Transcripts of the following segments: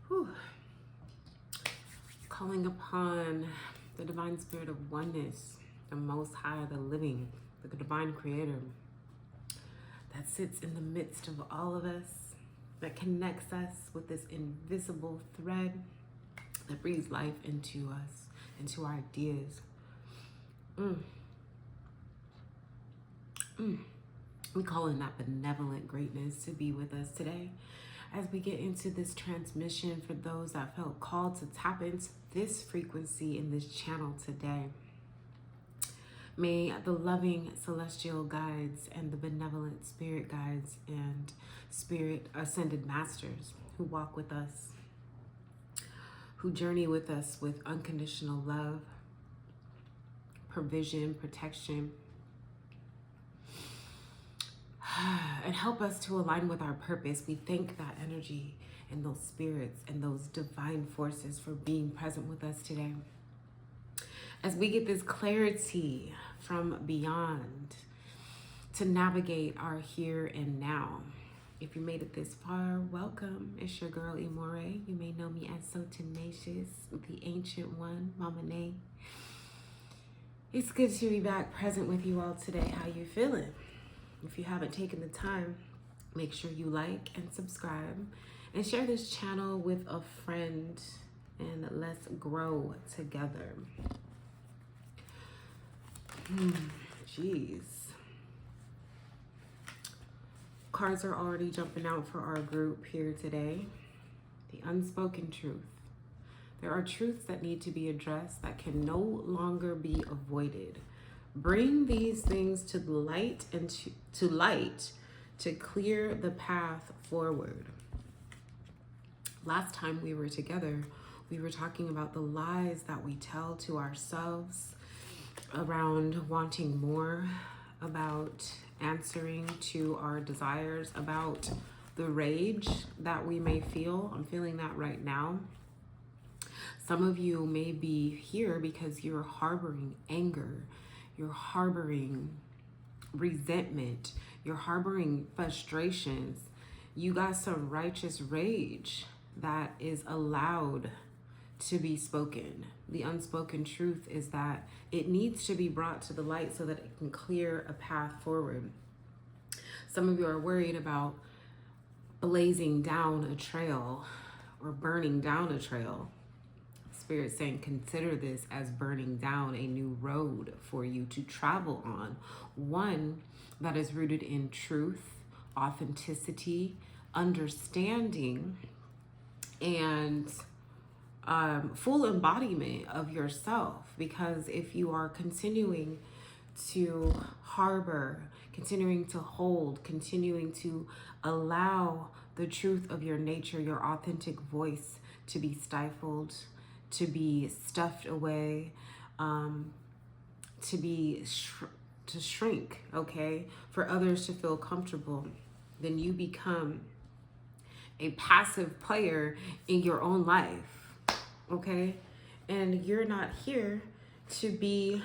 Whew. Calling upon the divine spirit of oneness, the Most High, the living, the divine creator that sits in the midst of all of us, that connects us with this invisible thread that breathes life into us, into our ideas. We call in that benevolent greatness to be with us today as we get into this transmission for those that felt called to tap into this frequency in this channel today. May the loving celestial guides and the benevolent spirit guides and spirit ascended masters who walk with us, who journey with us with unconditional love, provision, protection, and help us to align with our purpose. We thank that energy and those spirits and those divine forces for being present with us today. As we get this clarity from beyond to navigate our here and now. If you made it this far, welcome. It's your girl, Imore. You may know me as So Tenacious, the Ancient One, Mama Nay. It's good to be back present with you all today. How you feeling? If you haven't taken the time, make sure you like and subscribe and share this channel with a friend, and let's grow together. Jeez. Cards are already jumping out for our group here today. The unspoken truth. There are truths that need to be addressed that can no longer be avoided. Bring these things to the light and to light to clear the path forward. Last time we were together, we were talking about the lies that we tell to ourselves around wanting more, about answering to our desires, about the rage that we may feel. I'm feeling that right now. Some of you may be here because you're harboring anger. You're harboring resentment. You're harboring frustrations. You got some righteous rage that is allowed to be spoken. The unspoken truth is that it needs to be brought to the light so that it can clear a path forward. Some of you are worried about blazing down a trail or burning down a trail. Spirit saying, consider this as burning down a new road for you to travel on. One that is rooted in truth, authenticity, understanding, and full embodiment of yourself. Because if you are continuing to harbor, continuing to hold, continuing to allow the truth of your nature, your authentic voice to be stifled, to be stuffed away, to shrink, okay, for others to feel comfortable, then you become a passive player in your own life, okay? And you're not here to be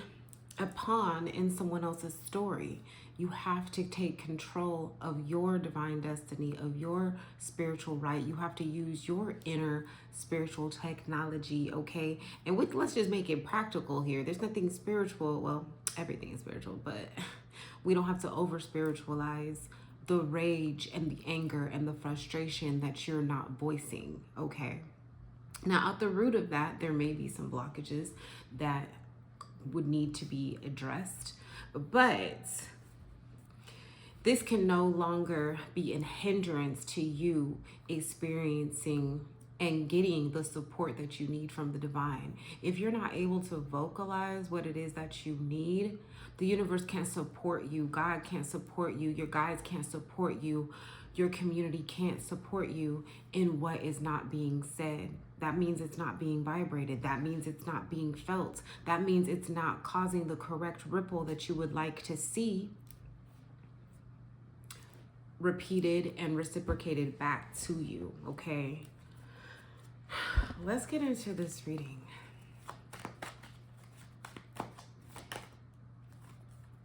a pawn in someone else's story. You have to take control of your divine destiny, of your spiritual right. You have to use your inner spiritual technology, okay? And let's just make it practical here. There's nothing spiritual. Well, everything is spiritual, but we don't have to over-spiritualize the rage and the anger and the frustration that you're not voicing, okay? Now, at the root of that, there may be some blockages that would need to be addressed, but this can no longer be a hindrance to you experiencing and getting the support that you need from the divine. If you're not able to vocalize what it is that you need, the universe can't support you, God can't support you, your guides can't support you, your community can't support you in what is not being said. That means it's not being vibrated. That means it's not being felt. That means it's not causing the correct ripple that you would like to see repeated and reciprocated back to you, okay? Let's get into this reading.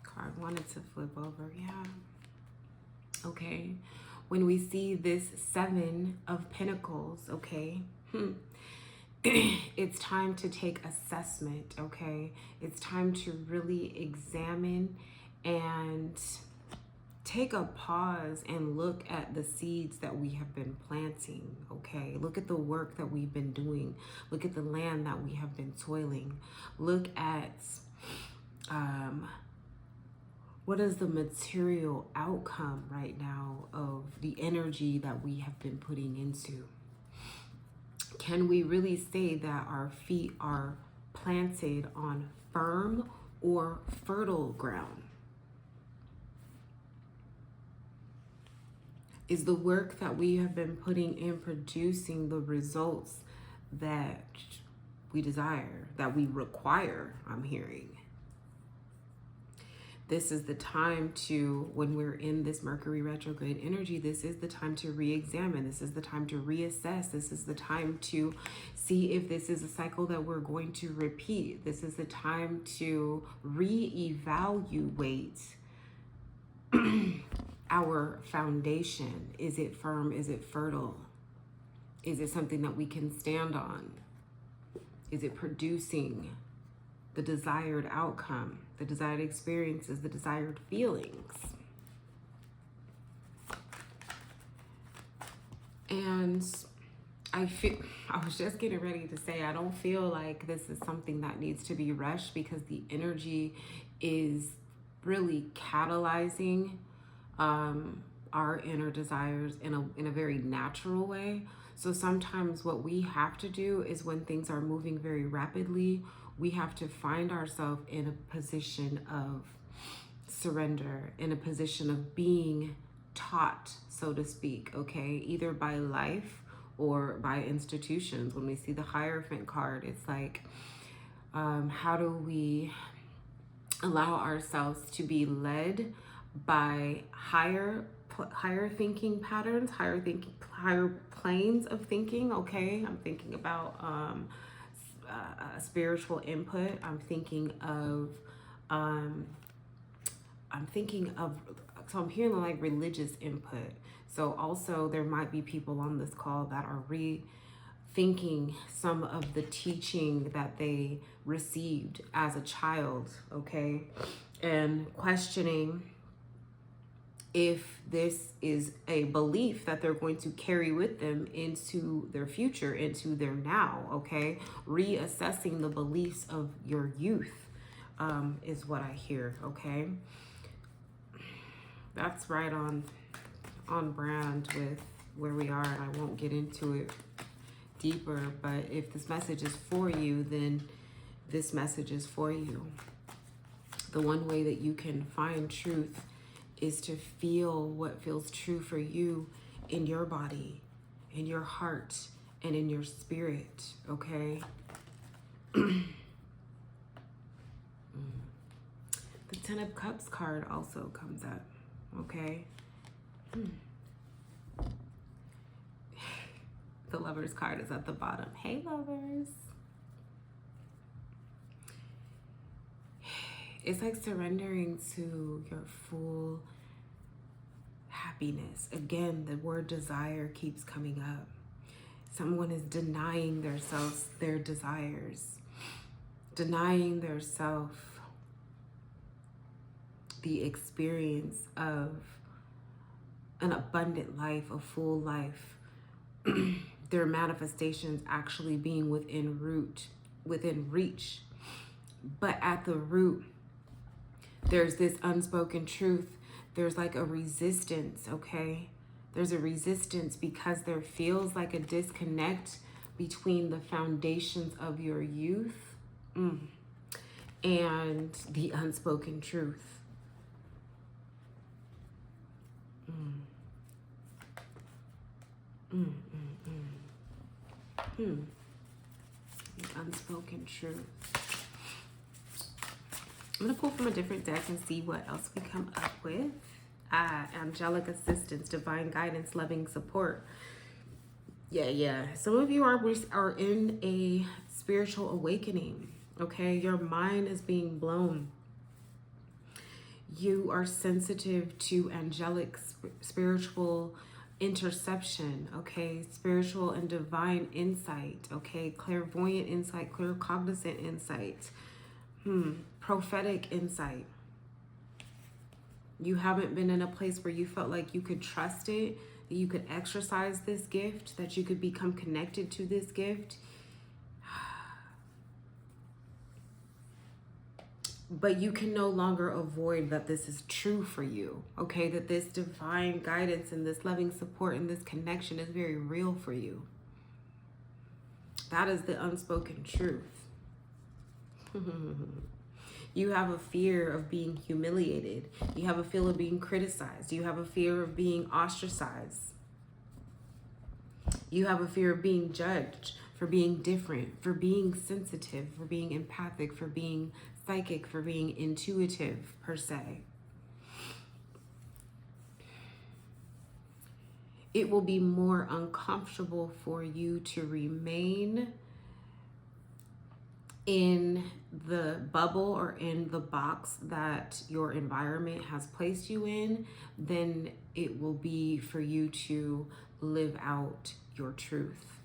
Card wanted to flip over, yeah. Okay, when we see this 7 of Pentacles, okay, It's time to take assessment, okay? It's time to really examine and take a pause and look at the seeds that we have been planting, okay? Look at the work that we've been doing. Look at the land that we have been toiling. Look at what is the material outcome right now of the energy that we have been putting into. Can we really say that our feet are planted on firm or fertile ground? Is the work that we have been putting in producing the results that we desire, that we require, I'm hearing? This is the time to, when we're in this Mercury retrograde energy, this is the time to re-examine. This is the time to reassess. This is the time to see if this is a cycle that we're going to repeat. This is the time to re-evaluate our foundation. Is it firm? Is it fertile? Is it something that we can stand on? Is it producing the desired outcome, the desired experiences, the desired feelings? And I was just getting ready to say, I don't feel like this is something that needs to be rushed, because the energy is really catalyzing our inner desires in a very natural way. So sometimes what we have to do is, when things are moving very rapidly, we have to find ourselves in a position of surrender, in a position of being taught, so to speak, okay? Either by life or by institutions. When we see the Hierophant card, it's like, how do we allow ourselves to be led by higher thinking patterns, higher planes of thinking, okay? I'm thinking about spiritual input. I'm thinking of so I'm hearing like religious input. So also there might be people on this call that are rethinking some of the teaching that they received as a child, okay? And questioning if this is a belief that they're going to carry with them into their future, into their now, okay? Reassessing the beliefs of your youth is what I hear, okay? That's right on brand with where we are, and I won't get into it deeper, but if this message is for you, then this message is for you. The one way that you can find truth is to feel what feels true for you in your body, in your heart, and in your spirit, okay? The Ten of Cups card also comes up, okay? The Lovers card is at the bottom. Hey, lovers. It's like surrendering to your full happiness. Again, the word desire keeps coming up. Someone is denying themselves their desires, denying themselves the experience of an abundant life, a full life. Their manifestations actually being within reach. But at the root, there's this unspoken truth. There's like a resistance, okay? There's a resistance because there feels like a disconnect between the foundations of your youth and the unspoken truth. The unspoken truth. I'm gonna pull from a different deck and see what else we come up with. Angelic assistance, divine guidance, loving support. Yeah. Some of you are in a spiritual awakening, okay? Your mind is being blown. You are sensitive to angelic spiritual interception, okay, spiritual and divine insight, okay, clairvoyant insight, claircognizant insight, prophetic insight. You haven't been in a place where you felt like you could trust it, that you could exercise this gift, that you could become connected to this gift. But you can no longer avoid that this is true for you, okay? That this divine guidance and this loving support and this connection is very real for you. That is the unspoken truth. You have a fear of being humiliated. You have a fear of being criticized. You have a fear of being ostracized. You have a fear of being judged for being different, for being sensitive, for being empathic, for being psychic, for being intuitive, per se. It will be more uncomfortable for you to remain in the bubble or in the box that your environment has placed you in than it will be for you to live out your truth,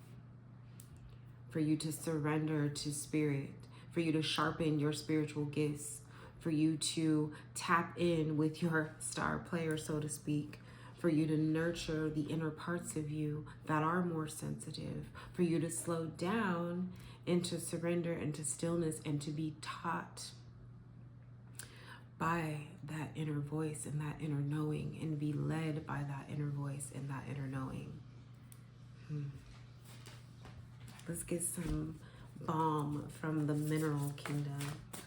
for you to surrender to spirit, for you to sharpen your spiritual gifts, for you to tap in with your star player, so to speak, for you to nurture the inner parts of you that are more sensitive, for you to slow down into surrender, into stillness, and to be taught by that inner voice and that inner knowing, and be led by that inner voice and that inner knowing. Let's get some balm from the mineral kingdom,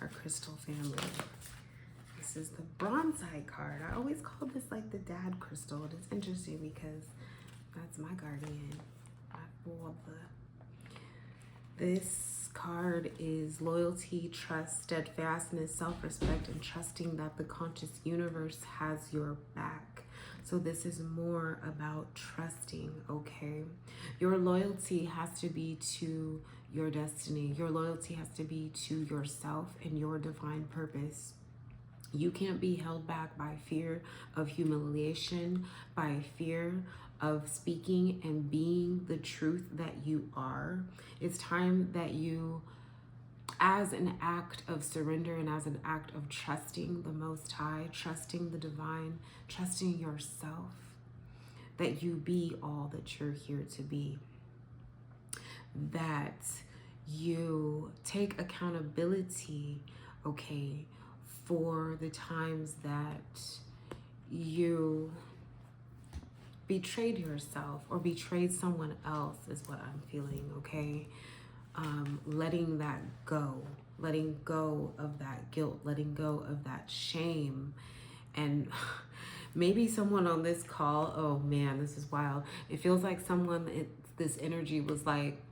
our crystal family. This is the bronzite card. I always call this like the dad crystal. It's interesting because that's my guardian. I love this card is loyalty, trust, steadfastness, self-respect, and trusting that the conscious universe has your back. So this is more about trusting, okay? Your loyalty has to be to your destiny. Your loyalty has to be to yourself and your divine purpose. You can't be held back by fear of humiliation, by fear of speaking and being the truth that you are. It's time that you, as an act of surrender and as an act of trusting the Most High, trusting the divine, trusting yourself, that you be all that you're here to be. That you take accountability, okay, for the times that you betrayed yourself or betrayed someone else is what I'm feeling, okay? Letting that go, letting go of that guilt, letting go of that shame. And maybe someone on this call, oh man, this is wild. It feels like this energy was like,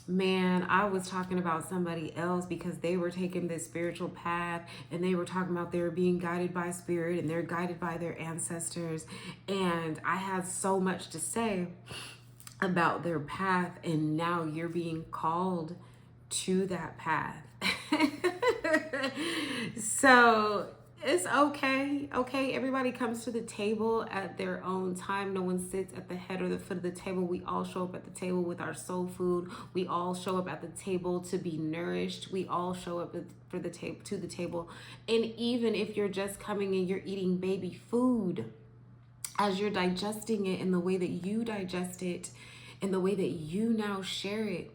man, I was talking about somebody else because they were taking this spiritual path and they were talking about they were being guided by spirit and they're guided by their ancestors. And I had so much to say about their path, and now you're being called to that path. So it's okay. Okay, everybody comes to the table at their own time. No one sits at the head or the foot of the table. We all show up at the table with our soul food. We all show up at the table to be nourished. We all show up to the table. And even if you're just coming and you're eating baby food, as you're digesting it in the way that you digest it, in the way that you now share it,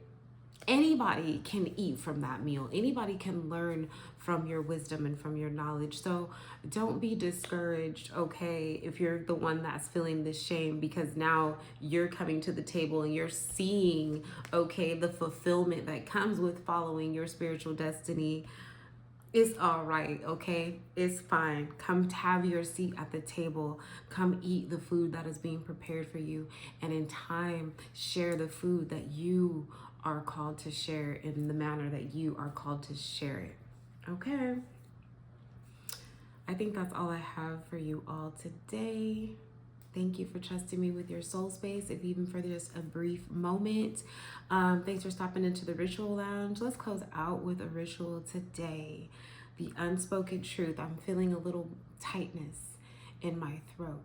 anybody can eat from that meal. Anybody can learn from your wisdom and from your knowledge. So don't be discouraged, okay, if you're the one that's feeling this shame, because now you're coming to the table and you're seeing, okay, the fulfillment that comes with following your spiritual destiny. It's all right, okay? It's fine. Come have your seat at the table. Come eat the food that is being prepared for you. And in time, share the food that you are called to share in the manner that you are called to share it. Okay? I think that's all I have for you all today. Thank you for trusting me with your soul space, if even for just a brief moment. Thanks for stopping into the Ritual Lounge. Let's close out with a ritual today. The unspoken truth. I'm feeling a little tightness in my throat.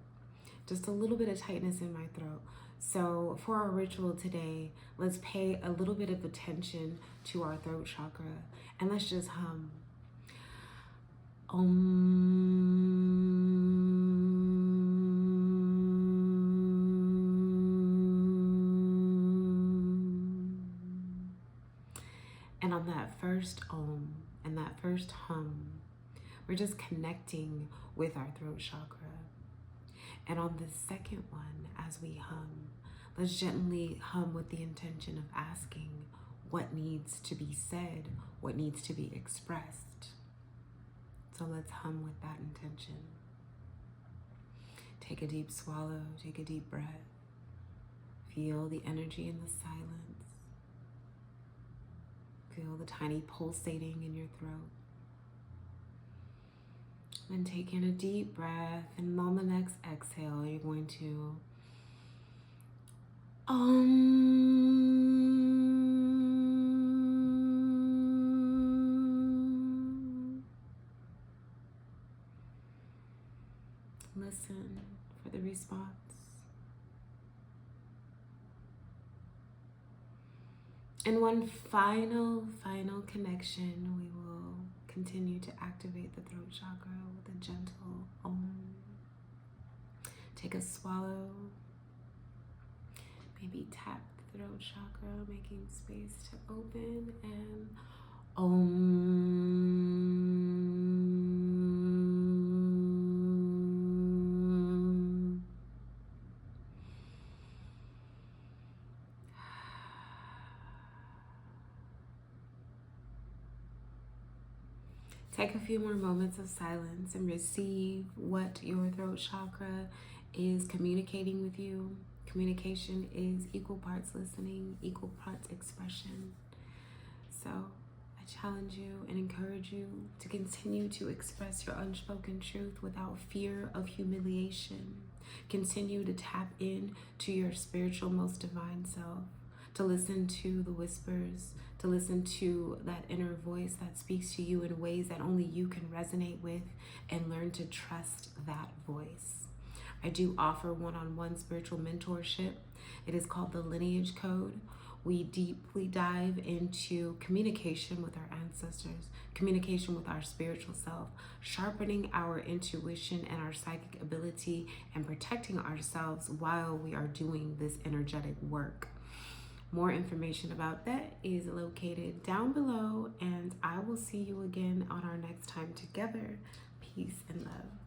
just a little bit of tightness in my throat. So for our ritual today, let's pay a little bit of attention to our throat chakra and let's just hum. And on that first om and that first hum, we're just connecting with our throat chakra. And on the second one, as we hum, let's gently hum with the intention of asking what needs to be said, what needs to be expressed. So let's hum with that intention. Take a deep swallow, take a deep breath. Feel the energy in the silence. Feel the tiny pulsating in your throat. Then take in a deep breath, and on the next exhale, you're going to listen for the response. And one final connection, we will continue to activate the throat chakra with a gentle om. Take a swallow. Maybe tap the throat chakra, making space to open, and om. Take a few more moments of silence and receive what your throat chakra is communicating with you. Communication is equal parts listening, equal parts expression. So I challenge you and encourage you to continue to express your unspoken truth without fear of humiliation. Continue to tap in to your spiritual, most divine self, to listen to the whispers, to listen to that inner voice that speaks to you in ways that only you can resonate with, and learn to trust that voice. I do offer one-on-one spiritual mentorship. It is called the Lineage Code. We deeply dive into communication with our ancestors, communication with our spiritual self, sharpening our intuition and our psychic ability, and protecting ourselves while we are doing this energetic work. More information about that is located down below, and I will see you again on our next time together. Peace and love.